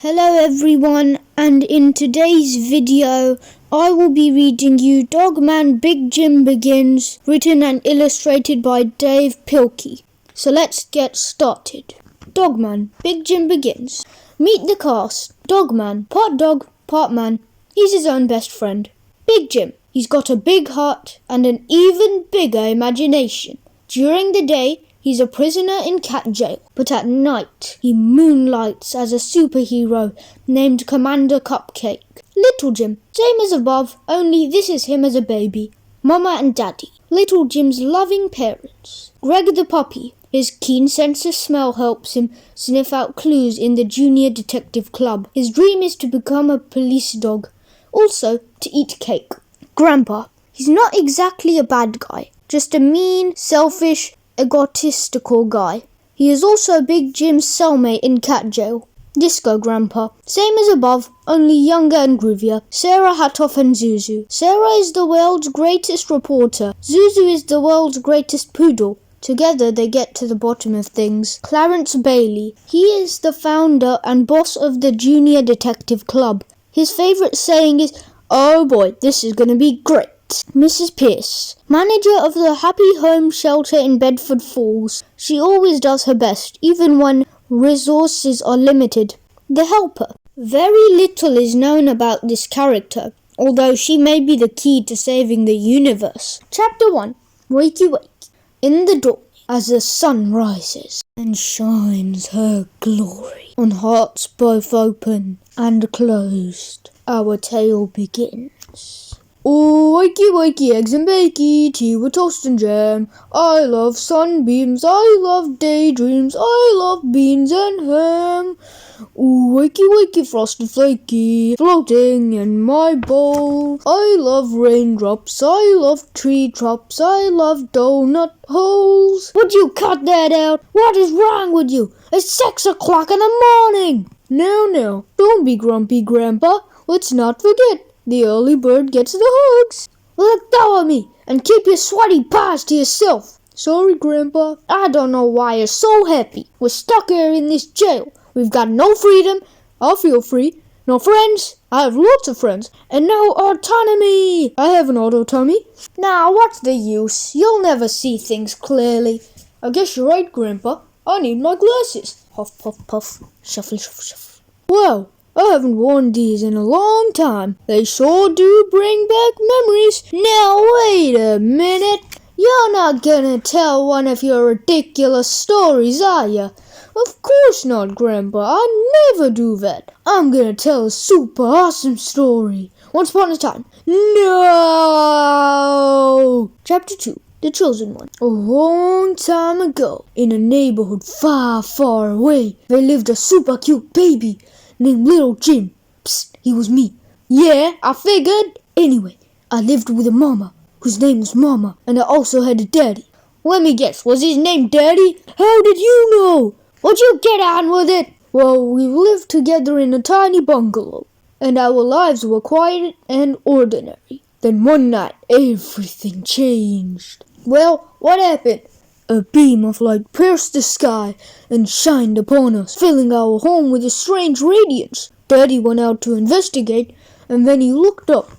Hello everyone, and in today's video I will be reading you Dogman Big Jim Begins, written and illustrated by Dav Pilkey. So let's get started. Dogman Big Jim Begins. Meet the cast. Dogman, part dog, part man. He's his own best friend. Big Jim, he's got a big heart and an even bigger imagination. During the day, he's a prisoner in cat jail, but at night he moonlights as a superhero named Commander Cupcake. Little Jim, same as above, only this is him as a baby. Mama and Daddy, Little Jim's loving parents. Greg the puppy, his keen sense of smell helps him sniff out clues in the Junior Detective Club. His dream is to become a police dog, also to eat cake. Grandpa, he's not exactly a bad guy, just a mean, selfish, egotistical guy. He is also Big Jim's cellmate in cat jail. Disco Grandpa, same as above, only younger and groovier. Sarah Hatoff and Zuzu. Sarah is the world's greatest reporter. Zuzu is the world's greatest poodle. Together they get to the bottom of things. Clarence Bailey. He is the founder and boss of the Junior Detective Club. His favourite saying is, "Oh boy, this is gonna be great." Mrs. Pierce, manager of the Happy Home Shelter in Bedford Falls. She always does her best, even when resources are limited. The Helper. Very little is known about this character, although she may be the key to saving the universe. Chapter 1. Wakey. In the door, as the sun rises and shines her glory on hearts both open and closed, our tale begins. Oh, wakey, eggs and bakey, tea with toast and jam. I love sunbeams, I love daydreams, I love beans and ham. Ooh, wakey, frosted flakey, floating in my bowl. I love raindrops, I love tree tops, I love donut holes. Would you cut that out? What is wrong with you? It's 6 o'clock in the morning. Now, don't be grumpy, Grandpa. Let's not forget. The early bird gets the hugs. Let go of me and keep your sweaty paws to yourself. Sorry, Grandpa. I don't know why you're so happy. We're stuck here in this jail. We've got no freedom. I feel free. No friends. I have lots of friends. And no autonomy. I have an autonomy. Now, what's the use? You'll never see things clearly. I guess you're right, Grandpa. I need my glasses. Huff, puff, puff. Shuffle, shuffle, shuffle. Wow. I haven't worn these in a long time. They sure do bring back memories. Now wait a minute. You're not gonna tell one of your ridiculous stories, are ya? Of course not, Grandpa. I never do that. I'm gonna tell a super awesome story. Once upon a time. No! Chapter 2. The Chosen One. A long time ago, in a neighborhood far, far away, there lived a super cute baby named Little Jim. Psst, he was me. Yeah, I figured. Anyway, I lived with a mama, whose name was Mama, and I also had a daddy. Let me guess, was his name Daddy? How did you know? Would you get on with it? Well, we lived together in a tiny bungalow, and our lives were quiet and ordinary. Then one night, everything changed. Well, what happened? A beam of light pierced the sky and shined upon us, filling our home with a strange radiance. Daddy went out to investigate, and then he looked up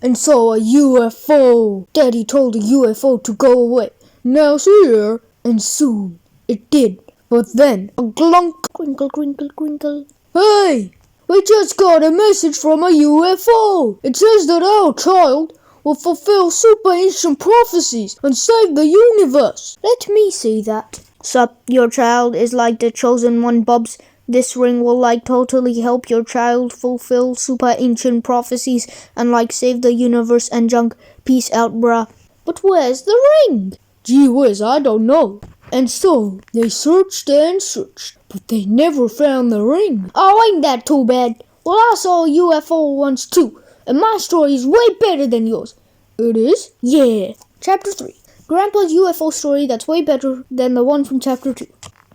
and saw a UFO. Daddy told the UFO to go away. Now see here. And soon it did. But then a glunk. Crinkle, crinkle, crinkle. Hey! We just got a message from a UFO. It says that our child will fulfill super ancient prophecies and save the universe. Let me see that. Sup, your child is like the chosen one, Bubs. This ring will totally help your child fulfill super ancient prophecies and save the universe and junk. Peace out, bruh. But where's the ring? Gee whiz, I don't know. And so, they searched and searched, but they never found the ring. Oh, ain't that too bad? Well, I saw a UFO once too. And my story is way better than yours. It is? Yeah. Chapter 3. Grandpa's UFO story that's way better than the one from Chapter 2.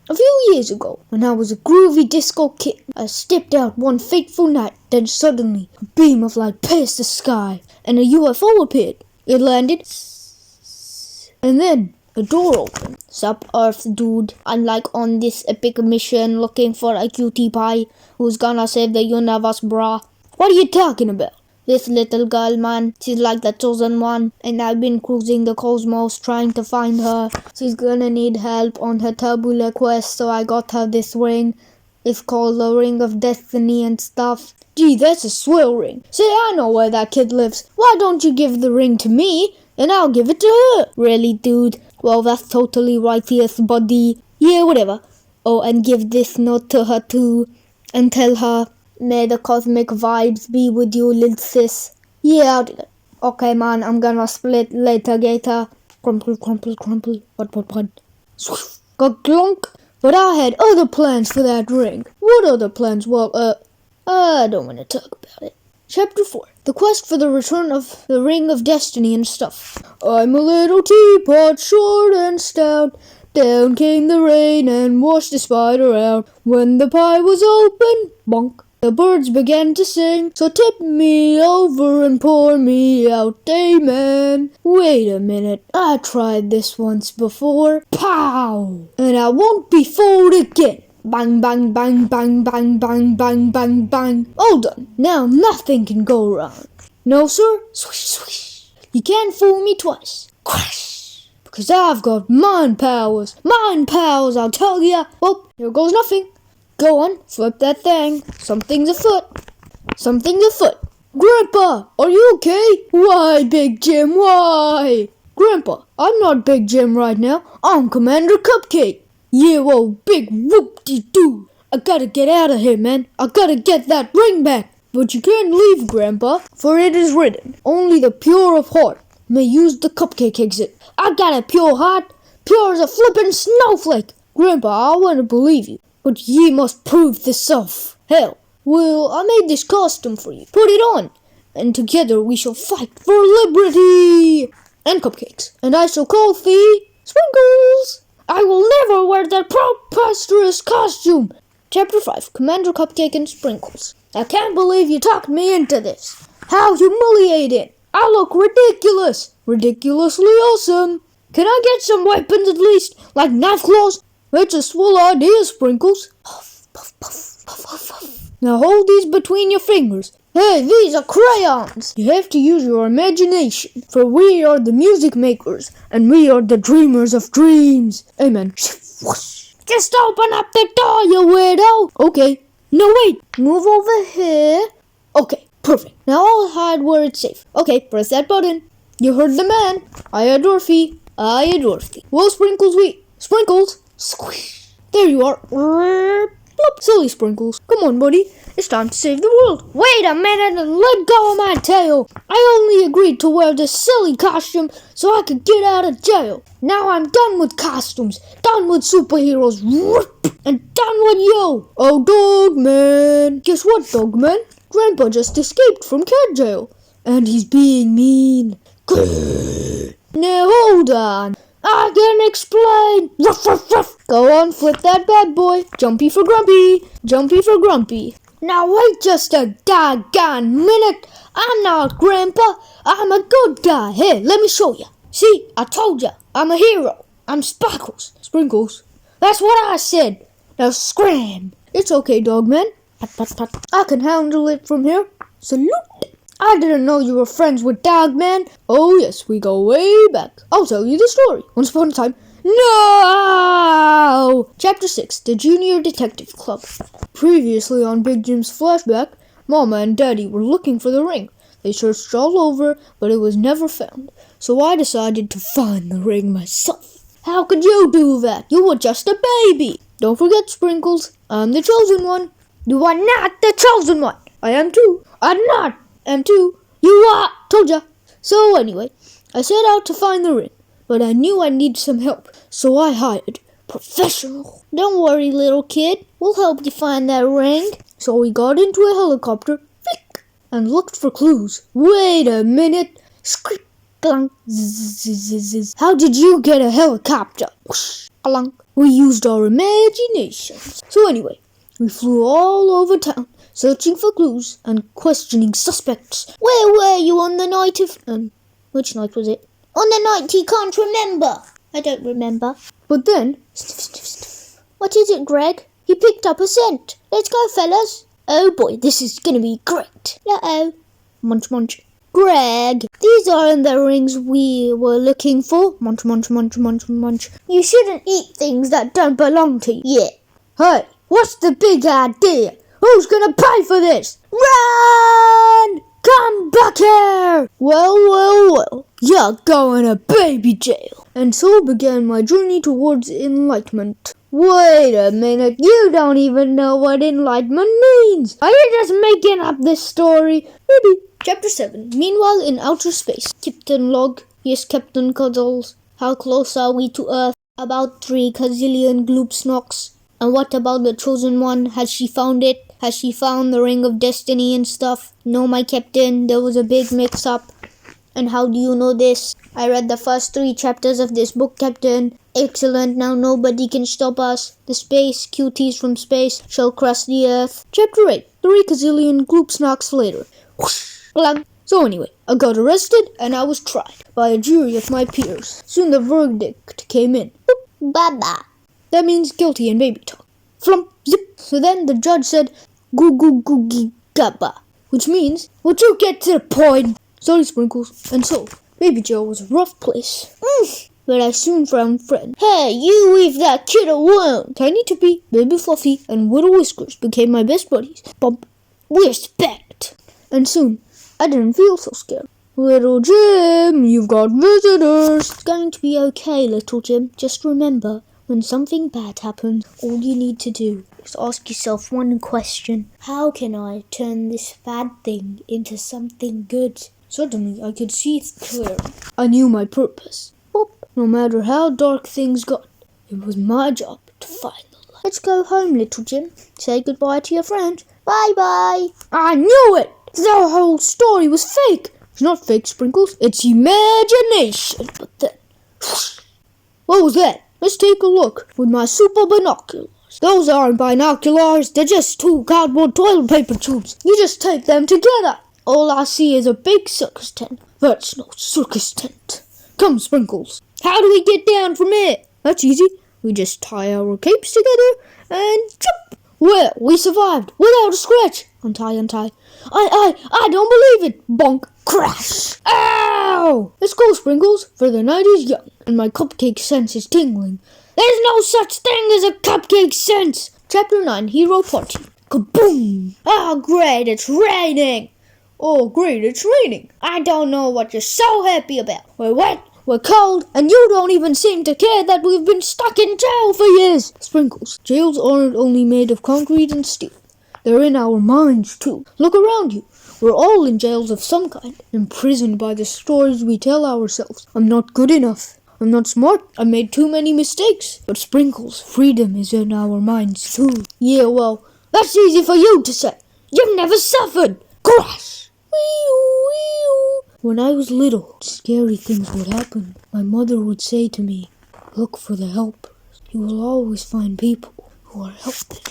A few years ago, when I was a groovy disco kid, I stepped out one fateful night. Then suddenly, a beam of light pierced the sky, and a UFO appeared. It landed, and then a door opened. Sup, Earth dude. I'm like on this epic mission looking for a cutie pie who's gonna save the universe, brah. What are you talking about? This little girl, man, she's like the chosen one, and I've been cruising the cosmos trying to find her. She's gonna need help on her turbulent quest, so I got her this ring. It's called the Ring of Destiny and stuff. Gee, that's a swell ring. Say, I know where that kid lives. Why don't you give the ring to me, and I'll give it to her? Really, dude? Well, that's totally righteous, buddy. Yeah, whatever. Oh, and give this note to her too, and tell her, may the cosmic vibes be with you, little sis. Yeah, I'll do that. Okay, man, I'm gonna split later, gator. Crumple, crumple, crumple. What? Got glunk. But I had other plans for that ring. What other plans? Well, I don't want to talk about it. Chapter 4. The quest for the return of the Ring of Destiny and stuff. I'm a little teapot, short and stout. Down came the rain and washed the spider out. When the pie was open, bonk, the birds began to sing. So tip me over and pour me out, amen. Wait a minute, I tried this once before. Pow! And I won't be fooled again. Bang, bang, bang, bang, bang, bang, bang, bang, bang. All done. Now nothing can go wrong. No, sir. Swish, swish. You can't fool me twice. Crash. Because I've got mind powers. Mind powers, I'll tell ya. Oh, here goes nothing. Go on, flip that thing. Something's afoot. Something's afoot. Grandpa, are you okay? Why, Big Jim, why? Grandpa, I'm not Big Jim right now. I'm Commander Cupcake. Yeah, well, big whoop-de-doo. I gotta get out of here, man. I gotta get that ring back. But you can't leave, Grandpa, for it is written, only the pure of heart may use the cupcake exit. I got a pure heart, pure as a flippin' snowflake. Grandpa, I wanna believe you, but ye must prove this self. Hell, well, I made this costume for you. Put it on, and together we shall fight for liberty and cupcakes. And I shall call thee Sprinkles. I will never wear that preposterous costume. Chapter 5. Commander Cupcake and Sprinkles. I can't believe you talked me into this. How humiliating. I look ridiculous. Ridiculously awesome. Can I get some weapons at least? Like knife claws? That's a swell idea, Sprinkles. Puff, puff, puff, puff, puff, puff. Now hold these between your fingers. Hey, these are crayons! You have to use your imagination, for we are the music makers, and we are the dreamers of dreams. Amen. Just open up the door, you weirdo! Okay. No, wait. Move over here. Okay, perfect. Now I'll hide where it's safe. Okay, press that button. You heard the man. I adore thee. I adore thee. Well, Sprinkles, Sprinkles! Squish! There you are. Plop, silly Sprinkles. Come on, buddy. It's time to save the world. Wait a minute and let go of my tail. I only agreed to wear this silly costume so I could get out of jail. Now I'm done with costumes, done with superheroes, and done with you. Oh, Dogman. Guess what, Dogman? Grandpa just escaped from cat jail, and he's being mean. Now hold on. I can explain. Ruff, ruff, ruff. Go on, flip that bad boy. Jumpy for Grumpy. Jumpy for Grumpy. Now wait just a doggone minute. I'm not Grandpa. I'm a good guy. Here, let me show you. See, I told you. I'm a hero. I'm Sparkles. Sprinkles. That's what I said. Now scram. It's okay, Dogman. Pat, pat, pat. I can handle it from here. Salute. I didn't know you were friends with Dogman. Oh yes, we go way back. I'll tell you the story. Once upon a time. No! Chapter 6. The Junior Detective Club. Previously on Big Jim's flashback, Mama and Daddy were looking for the ring. They searched all over, but it was never found. So I decided to find the ring myself. How could you do that? You were just a baby. Don't forget, Sprinkles, I'm the chosen one. You are not the chosen one. I am too. I'm not. Am too. You are. Told ya. So anyway, I set out to find the ring, but I knew I needed some help, so I hired professional. Don't worry, little kid. We'll help you find that ring. So we got into a helicopter, flick, and looked for clues. Wait a minute. Script, clunk, zzz. How did you get a helicopter? Whoosh, clunk. We used our imaginations. So anyway, we flew all over town, searching for clues and questioning suspects. Where were you on the night of... which night was it? On the night he can't remember. I don't remember. But then, sniff, sniff, sniff. What is it, Greg? He picked up a scent. Let's go, fellas. Oh boy, this is gonna be great. Uh-oh. Munch, munch. Greg, these aren't the rings we were looking for. Munch, munch, munch, munch, munch. You shouldn't eat things that don't belong to you. Yeah. Hey, what's the big idea? Who's gonna pay for this? Run! Come back here! Well, you're going to baby jail. And so began my journey towards enlightenment. Wait a minute, you don't even know what enlightenment means. Are you just making up this story? Maybe. Chapter 7. Meanwhile in outer space. Captain Log. Yes, Captain Cuddles. How close are we to Earth? About 3 gazillion gloopsnocks. And what about the chosen one? Has she found it? Has she found the ring of destiny and stuff? No, my captain, there was a big mix-up. And how do you know this? I read the first 3 chapters of this book, Captain. Excellent, now nobody can stop us. The space, cuties from space, shall crush the earth. Chapter 8. 3 gazillion gloopsnocks later. Whoosh! Blam. So anyway, I got arrested and I was tried by a jury of my peers. Soon the verdict came in. Boop, baba. That means guilty in baby talk. Flump, zip. So then the judge said, goo goo goo gee gabba, which means, would you get to the point? Sorry, Sprinkles. And so, baby jail was a rough place. But I soon found friends. Hey, you leave that kid alone. Tiny Tippy, Baby Fluffy, and Little Whiskers became my best buddies. Bump, respect. And soon, I didn't feel so scared. Little Jim, you've got visitors. It's going to be okay, Little Jim. Just remember, when something bad happens, all you need to do is ask yourself one question. How can I turn this bad thing into something good? Suddenly, I could see clearly. I knew my purpose. Boop. No matter how dark things got, it was my job to find the light. Let's go home, Little Jim. Say goodbye to your friends. Bye-bye. I knew it! The whole story was fake. It's not fake, Sprinkles. It's imagination. But then, whoosh. What was that? Let's take a look with my super binoculars. Those aren't binoculars. They're just 2 cardboard toilet paper tubes. You just tape them together. All I see is a big circus tent. That's no circus tent. Come, Sprinkles. How do we get down from here? That's easy. We just tie our capes together and jump. Well, we survived without a scratch. Untie, untie. I don't believe it. Bonk. Crash. Ow! Let's go, Sprinkles, for the night is young, and my cupcake sense is tingling. There's no such thing as a cupcake sense. Chapter 9. Hero Party. Kaboom! Oh, great, it's raining. Oh, great, it's raining. I don't know what you're so happy about. We're wet, we're cold, and you don't even seem to care that we've been stuck in jail for years. Sprinkles, jails aren't only made of concrete and steel. They're in our minds, too. Look around you. We're all in jails of some kind, imprisoned by the stories we tell ourselves. I'm not good enough. I'm not smart. I made too many mistakes. But Sprinkles, freedom is in our minds, too. Yeah, well, that's easy for you to say. You've never suffered. Crash! When I was little, scary things would happen. My mother would say to me, look for the helpers. You will always find people who are helping.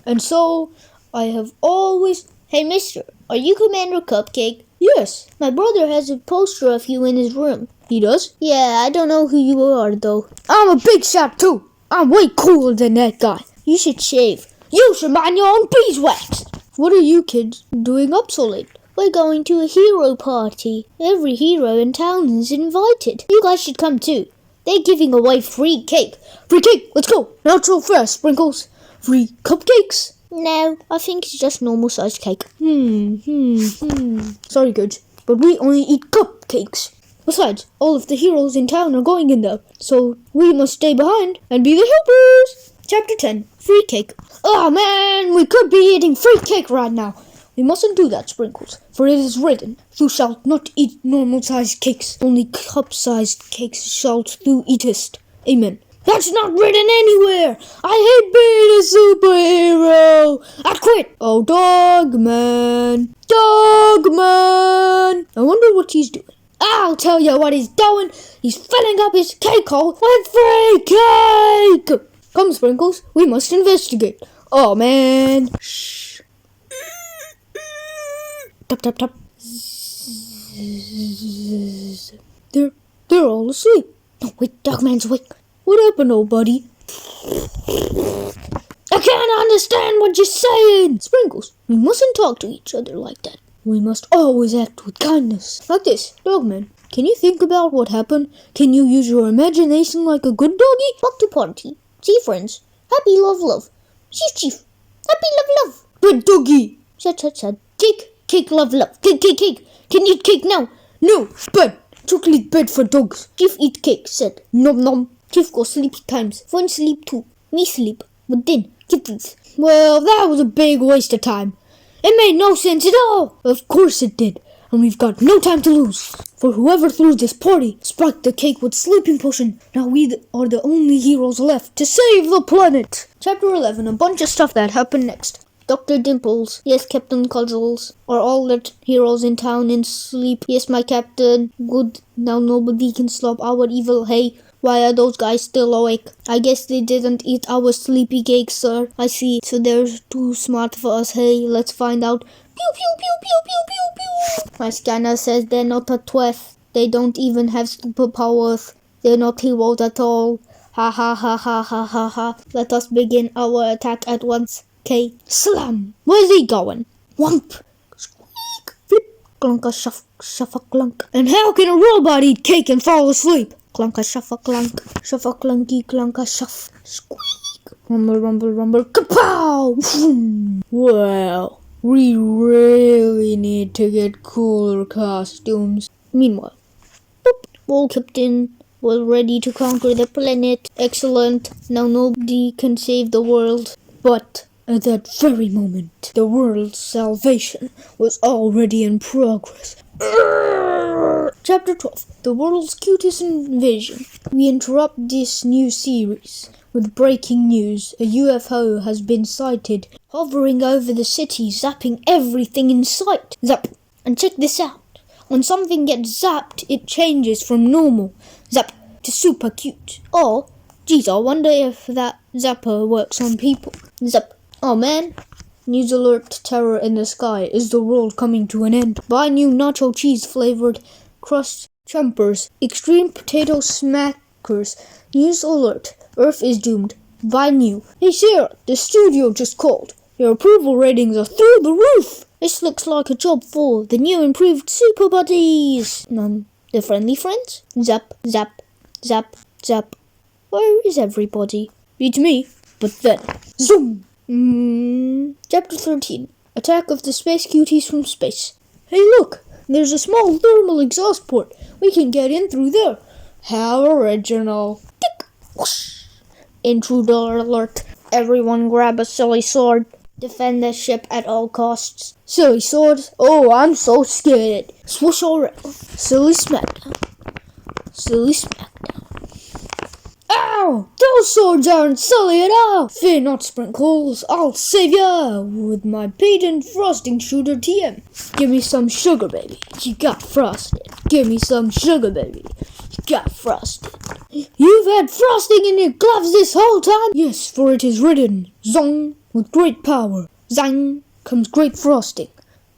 And so, I have always... Hey, mister, are you Commander Cupcake? Yes. My brother has a poster of you in his room. He does? Yeah, I don't know who you are, though. I'm a big shot, too. I'm way cooler than that guy. You should shave. You should mind your own beeswax. What are you kids doing up so late? We're going to a hero party. Every hero in town is invited. You guys should come, too. They're giving away free cake. Free cake, let's go. Not so fast, Sprinkles. Free cupcakes? No, I think it's just normal-sized cake. Sorry, kids, but we only eat cupcakes. Besides, all of the heroes in town are going in there, so we must stay behind and be the helpers. Chapter 10. Free cake. Oh, man, we could be eating free cake right now. We mustn't do that, Sprinkles, for it is written, thou shalt not eat normal-sized cakes, only cup-sized cakes shalt thou eatest. Amen. That's not written anywhere! I hate being a superhero! I quit! Oh, Dogman! Dogman! I wonder what he's doing. I'll tell you what he's doing! He's filling up his cake hole with free cake! Come, Sprinkles, we must investigate. Oh, man! Shh. Tap, tap, tap. They're all asleep. No, wait, Dogman's awake. What happened, old buddy? I can't understand what you're saying! Sprinkles, we mustn't talk to each other like that. We must always act with kindness. Like this, Dogman. Can you think about what happened? Can you use your imagination like a good doggy? Back to party. See friends. Happy love love. Chief chief. Happy love love. Good doggy. Shut. Cake love love. Cake. Can you eat cake now? No. Bed. Chocolate bed for dogs. Chief eat cake. Said. Nom nom. Chief go sleepy times. Fun sleep too. Me sleep. But then, Cuties. Well, that was a big waste of time. It made no sense at all. Of course it did. And we've got no time to lose. For whoever threw this party spiked the cake with sleeping potion. Now we are the only heroes left to save the planet. Chapter 11, a bunch of stuff that happened next. Dr. Dimples, yes, Captain Cuddles, are all the heroes in town in sleep. Yes, my captain, good, now nobody can stop our evil, hey. Why are those guys still awake? I guess they didn't eat our sleepy cake, sir. I see, so they're too smart for us, hey, let's find out. Pew, pew, pew, pew, pew, pew, pew. My scanner says they're not a twelfth. They don't even have superpowers. They're not heroes at all. Ha ha ha ha ha ha ha. Let us begin our attack at once. Okay, slam. Where's he going? Whomp. Squeak. Flip. Clunka shuff, shuffa clunk. And how can a robot eat cake and fall asleep? Clunka shuffa clunk. Shuffa clunky clunka shuff. Squeak. Rumble rumble rumble. Kapow. Well, we really need to get cooler costumes. Meanwhile, boop. All Captain was ready to conquer the planet. Excellent. Now nobody can save the world. But at that very moment, the world's salvation was already in progress. Chapter 12. The world's cutest invasion. We interrupt this new series with breaking news. A UFO has been sighted, hovering over the city, zapping everything in sight. Zap. And check this out. When something gets zapped, it changes from normal, zap, to super cute. Or, geez, I wonder if that zapper works on people. Zap. Oh man. News alert, terror in the sky. Is the world coming to an end? Buy new nacho cheese flavored crust chumpers. Extreme potato smackers. News alert. Earth is doomed. Buy new. Hey Sarah, the studio just called. Your approval ratings are through the roof. This looks like a job for the new improved super buddies. The friendly friends? Zap, zap, zap, zap. Where is everybody? Beats me. But then, zoom! Chapter 13. Attack of the Space Cuties from space. Hey look! There's a small thermal exhaust port. We can get in through there. How original. Tick! Whoosh! Intruder alert. Everyone grab a silly sword. Defend the ship at all costs. Silly swords? Oh, I'm so scared. Swoosh around. Silly smackdown. Silly smackdown. Ow! Those swords aren't silly at all! Fear not, Sprinkles. I'll save ya with my patent frosting shooter TM. Give me some sugar, baby. You got frosted. Give me some sugar, baby. You got frosted. You've had frosting in your gloves this whole time? Yes, for it is written, Zong, with great power. Zang comes great frosting.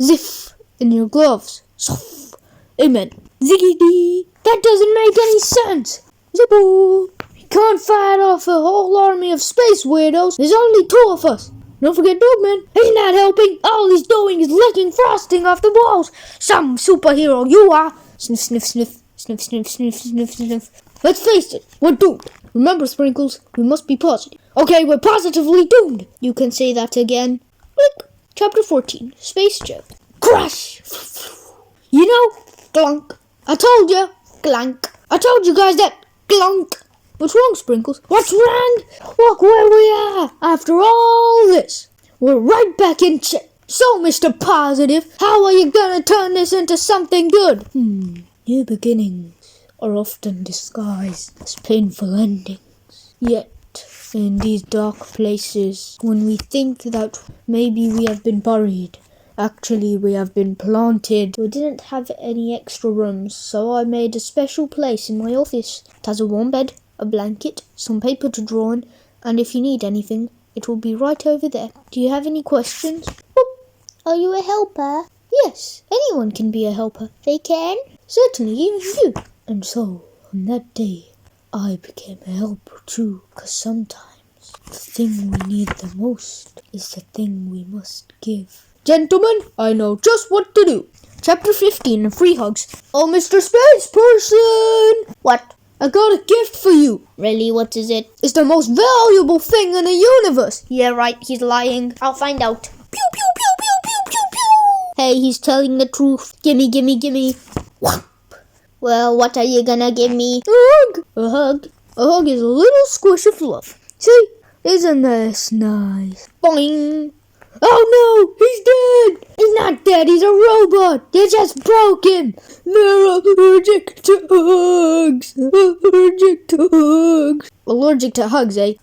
Ziff, in your gloves. Zoff. Amen. Ziggity. That doesn't make any sense. Zippo. Can't fight off a whole army of space weirdos. There's only 2 of us. Don't forget Dogman. He's not helping. All he's doing is licking frosting off the walls. Some superhero you are. Sniff, sniff, sniff. Sniff, sniff, sniff, sniff, sniff. Let's face it. We're doomed. Remember, Sprinkles, we must be positive. Okay, we're positively doomed. You can say that again. Click. Chapter 14. Space Joke. Crash. You know, clunk. I told you. Clank. I told you guys that. Clunk. What's wrong, Sprinkles? What's wrong? Look where we are. After all this, we're right back in check. So, Mr. Positive, how are you gonna turn this into something good? New beginnings are often disguised as painful endings. Yet, in these dark places, when we think that maybe we have been buried, actually we have been planted. We didn't have any extra rooms, so I made a special place in my office. It has a warm bed, a blanket, some paper to draw on, and if you need anything, it will be right over there. Do you have any questions? Are you a helper? Yes, anyone can be a helper. They can? Certainly, even you. And so, on that day, I became a helper too, 'cause sometimes the thing we need the most is the thing we must give. Gentlemen, I know just what to do. Chapter 15, Free Hugs. Oh, Mr. Space Person! What? I got a gift for you. Really, what is it? It's the most valuable thing in the universe. Yeah, right, he's lying. I'll find out. Pew, pew, pew, pew, pew, pew, pew. Hey, he's telling the truth. Gimme, gimme, gimme. Whop. Well, what are you gonna give me? A hug. A hug? A hug is a little squish of love. See? Isn't this nice? Boing. Oh no, he's dead! He's not dead, he's a robot! You just broke him! They're allergic to hugs! Allergic to hugs! Allergic to hugs, eh?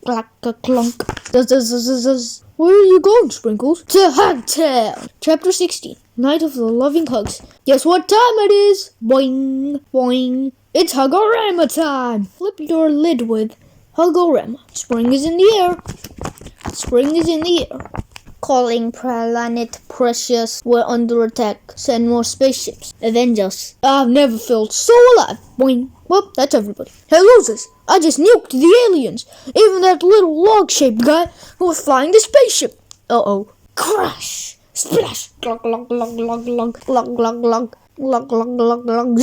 Clack a clunk. Where are you going, Sprinkles? To Hugtown! Chapter 16, Night of the Loving Hugs. Guess what time it is? Boing, boing. It's Hugorama time! Flip your lid with Hugorama. Spring is in the air. Spring is in the air. Calling Planet Precious. We're under attack. Send more spaceships. Avenge us. I've never felt so alive. Boing. Well, that's everybody. Hey, losers. I just nuked the aliens. Even that little log-shaped guy who was flying the spaceship. Uh-oh. Crash. Splash. Glug, glug, glug, glug, glug, glug, glug, glug. Glug, glug, glug, glug.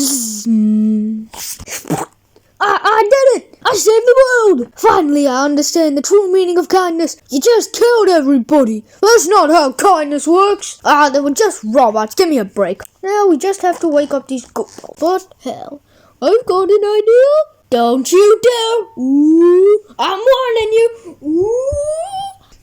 I did it! I saved the world! Finally, I understand the true meaning of kindness. You just killed everybody. That's not how kindness works. They were just robots. Give me a break. Now we just have to wake up these goats. But hell, I've got an idea. Don't you dare! Ooh, I'm warning you. Ooh.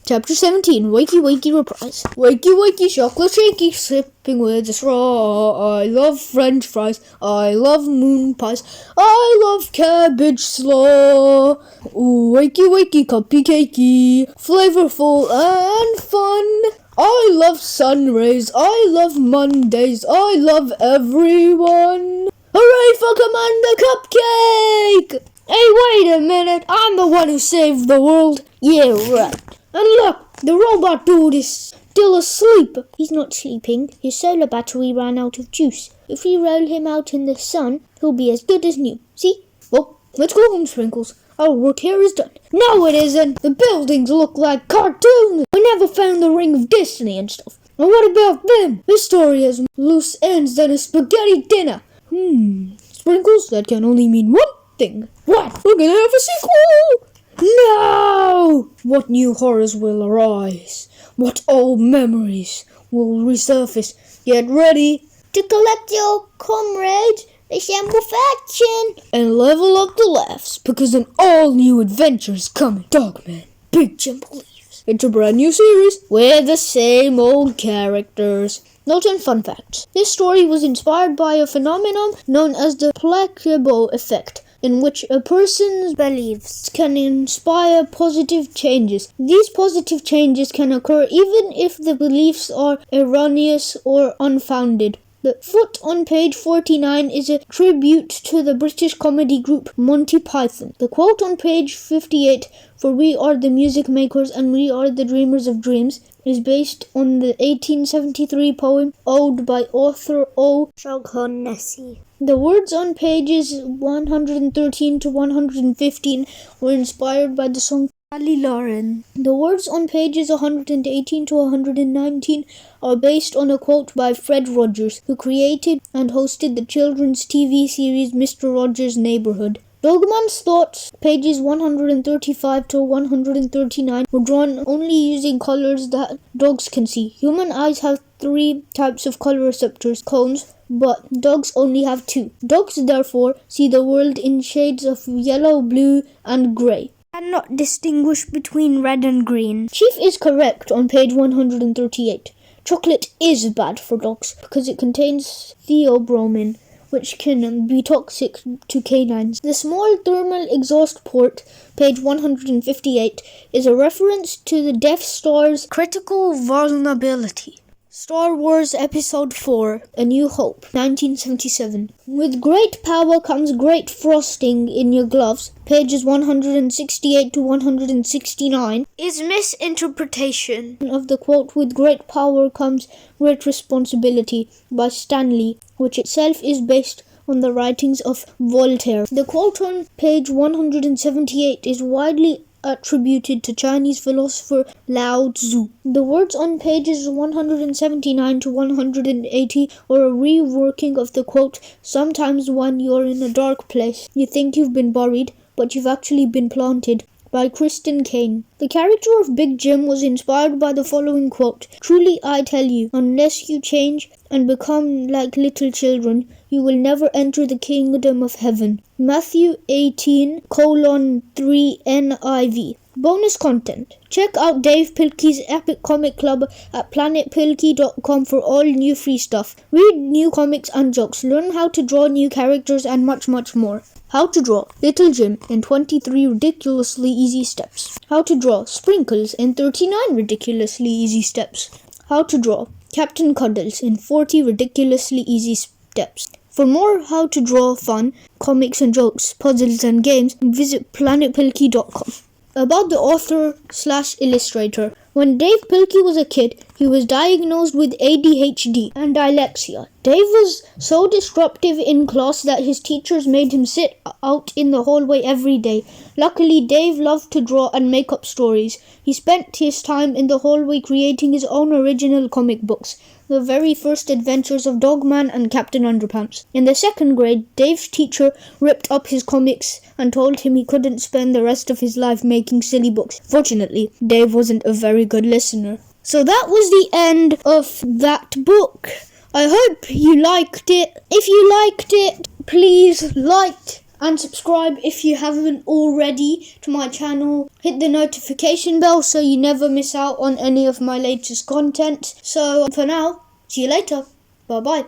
Chapter 17, Wakey Wakey Reprise. Wakey Wakey, chocolate shaky, sipping with a straw. I love French fries. I love moon pies. I love cabbage slaw. Ooh, wakey wakey, cupcakey, flavorful and fun. I love sun rays. I love Mondays. I love everyone. Hooray for Commander Cupcake! Hey, wait a minute. I'm the one who saved the world. Yeah, right. And look, the robot dude is still asleep. He's not sleeping. His solar battery ran out of juice. If we roll him out in the sun, he'll be as good as new. See? Well, let's go home, Sprinkles. Our work here is done. No, it isn't. The buildings look like cartoons. We never found the Ring of Destiny and stuff. And what about them? This story has loose ends than a spaghetti dinner. Sprinkles, that can only mean one thing. What? We're gonna have a sequel! No! What new horrors will arise? What old memories will resurface? Get ready to collect your comrades, assemble faction, and level up the laughs, because an all-new adventure is coming. Dogman, Big Jim believes. It's a brand new series with the same old characters. Note and fun facts. This story was inspired by a phenomenon known as the placebo effect, in which a person's beliefs can inspire positive changes. These positive changes can occur even if the beliefs are erroneous or unfounded. The foot on page 49 is a tribute to the British comedy group Monty Python. The quote on page 58, "For we are the music makers and we are the dreamers of dreams," is based on the 1873 poem Ode by author O'Shaughnessy. The words on pages 113 to 115 were inspired by the song Ali Lauren. The words on pages 118 to 119 are based on a quote by Fred Rogers, who created and hosted the children's TV series Mr. Rogers' Neighborhood. Dogman's thoughts, pages 135 to 139, were drawn only using colors that dogs can see. Human eyes have 3 types of color receptors, cones, but dogs only have 2. Dogs, therefore, see the world in shades of yellow, blue, and grey. Cannot distinguish between red and green. Chief is correct on page 138. Chocolate is bad for dogs because it contains theobromine, which can be toxic to canines. The small thermal exhaust port, page 158, is a reference to the Death Star's critical vulnerability. Star Wars Episode 4, A New Hope, 1977. With great power comes great frosting in your gloves, pages 168 to 169, is misinterpretation of the quote, "With great power comes great responsibility," by Stan Lee, which itself is based on the writings of Voltaire. The quote on page 178 is widely attributed to Chinese philosopher Lao Tzu. The words on pages 179 to 180 are a reworking of the quote, "Sometimes when you're in a dark place, you think you've been buried, but you've actually been planted," by Kristen Kane. The character of Big Jim was inspired by the following quote, "Truly I tell you, unless you change and become like little children, you will never enter the kingdom of heaven." Matthew 18:3 NIV. Bonus content. Check out Dav Pilkey's Epic Comic Club at planetpilkey.com for all new free stuff. Read new comics and jokes, learn how to draw new characters, and much more. How to draw Little Jim in 23 ridiculously easy steps. How to draw Sprinkles in 39 ridiculously easy steps. How to draw Captain Cuddles in 40 ridiculously easy steps. For more how to draw fun, comics and jokes, puzzles and games, visit planetpilkey.com. About the author/illustrator. When Dav Pilkey was a kid, he was diagnosed with ADHD and dyslexia. Dave was so disruptive in class that his teachers made him sit out in the hallway every day. Luckily, Dave loved to draw and make up stories. He spent his time in the hallway creating his own original comic books, the very first adventures of Dogman and Captain Underpants. In the 2nd grade, Dave's teacher ripped up his comics and told him he couldn't spend the rest of his life making silly books. Fortunately, Dave wasn't a very good listener. So that was the end of that book. I hope you liked it. If you liked it, please like and subscribe if you haven't already to my channel. Hit the notification bell so you never miss out on any of my latest content. So for now, see you later. Bye bye.